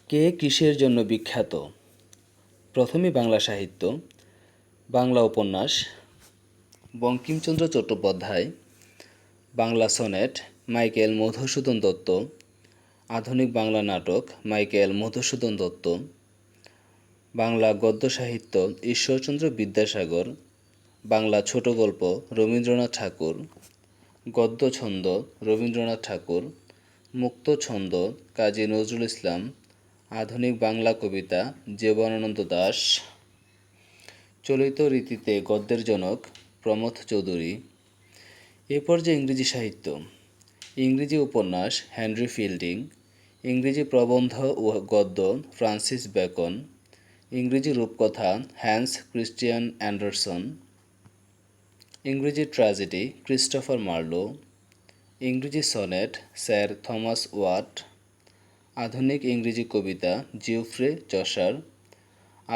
কে কিসের জন্য বিখ্যাত? প্রথমে বাংলা সাহিত্য, বাংলা উপন্যাস, বঙ্কিমচন্দ্র চট্টোপাধ্যায়, বাংলা সনেট, মাইকেল মধুসূদন দত্ত, আধুনিক বাংলা নাটক, মাইকেল মধুসূদন দত্ত, বাংলা গদ্য সাহিত্য, ঈশ্বরচন্দ্র বিদ্যাসাগর, বাংলা ছোট গল্প, রবীন্দ্রনাথ ঠাকুর, গদ্য ছন্দ, রবীন্দ্রনাথ ঠাকুর, মুক্ত ছন্দ, কাজী নজরুল ইসলাম, আধুনিক বাংলা কবিতা, জীবনানন্দ দাশ, চলিত রীতিতে গদ্যের জনক, প্রমথ চৌধুরী। এ পর্যায়ে ইংরেজি সাহিত্য, ইংরেজি উপন্যাস, হেনরি ফিল্ডিং, ইংরেজি প্রবন্ধ ও গদ্য, ফ্রান্সিস বেকন, ইংরেজি রূপকথা, হ্যান্স ক্রিস্টিয়ান অ্যান্ডারসন, ইংরেজি ট্র্যাজেডি, ক্রিস্টোফার মার্লো, ইংরেজি সনেট, স্যার থমাস ওয়াট, আধুনিক ইংরেজি কবিতা, জিওফ্রে চসার,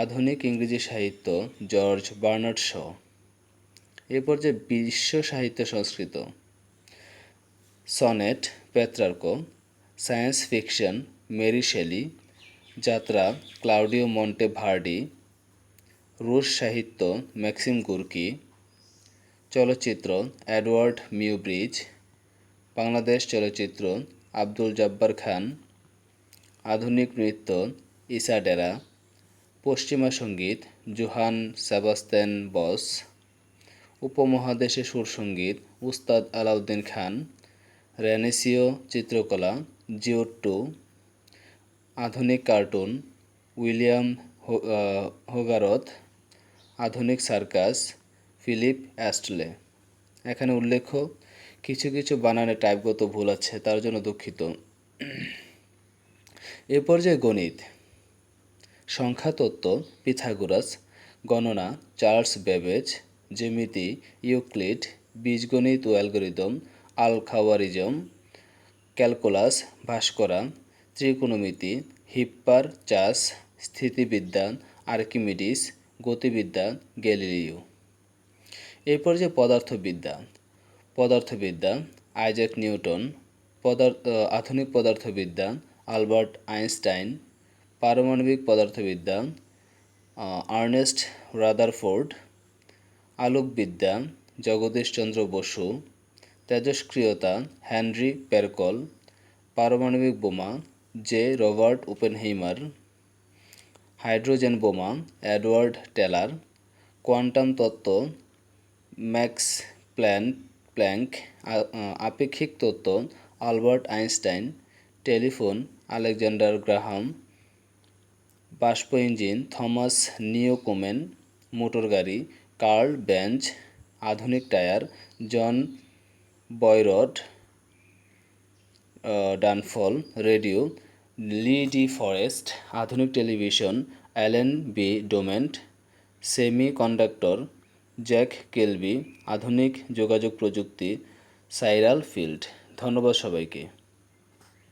আধুনিক ইংরেজি সাহিত্য, জর্জ বার্নার্ড শ। এ পর্যায়ে বিশ্ব সাহিত্য সংস্কৃত, sonnet, Petrarch, science fiction, Mary Shelley, যাত্রা, ক্লাউডিও মন্টে ভার্ডি, রুশ সাহিত্য, ম্যাক্সিম গুরকি, চলচ্চিত্র, এডওয়ার্ড মিউব্রিজ, বাংলাদেশ চলচ্চিত্র, আব্দুল জব্বার খান, আধুনিক নৃত্য, ইসা ডেরা, পশ্চিমা সঙ্গীত, জোহান সেবাস্টিয়ান বস, উপমহাদেশে সুরসঙ্গীত, উস্তাদ আলাউদ্দিন খান, রেনেসিও চিত্রকলা, জিওট্টু, আধুনিক কার্টুন, উইলিয়াম হোগারথ, আধুনিক সার্কাস, ফিলিপ অ্যাস্টলে। এখানে উল্লেখ্য কিছু কিছু বানানে টাইপগত ভুল আছে, তার জন্য দুঃখিত। এ পর্যায়ে গণিত, সংখ্যাতত্ত্ব, পিথাগোরাস, গণনা, চার্লস বেবেজ, জ্যামিতি, ইউক্লিড, বীজগণিত ও অ্যালগরিদম, আল-খাওয়ারিজম, ক্যালকুলাস, ভাস্করা, ত্রিকোণমিতি, হিপ্পার চাষ, স্থিতিবিদ্যা, আর্কিমিডিস, গতিবিদ্যা, গ্যালিলিও। এই পর্যায়ে পদার্থবিদ্যা, পদার্থবিদ্যা, আইজ্যাক নিউটন, আধুনিক পদার্থবিদ্যা, আলবার্ট আইনস্টাইন, পারমাণবিক পদার্থবিদ্যা, আর্নেস্ট রাদারফোর্ড, আলোকবিদ্যা, জগদীশচন্দ্র বসু, তেজস্ক্রিয়তা, হেনরি পেরকল, পারমাণবিক বোমা, জে রবার্ট ওপেনহেইমার, হাইড্রোজেন বোমা, এডওয়ার্ড টেলার, কোয়ান্টাম তত্ত্ব, ম্যাক্স প্ল্যাঙ্ক, আপেক্ষিক তত্ত্ব, Albert Einstein, telephone, Alexander Graham, বাষ্প ইঞ্জিন, থমাস নিওকোমেন, মোটরগাড়ি, কার্ল বেঞ্চ, আধুনিক tyre, John Boyd Dunlop, radio, Lee De Forest, আধুনিক television, Allen B DuMont, semiconductor, Jack Kilby, আধুনিক যোগাযোগ প্রযুক্তি, সাইরাল ফিল্ড। ধন্যবাদ সবাইকে।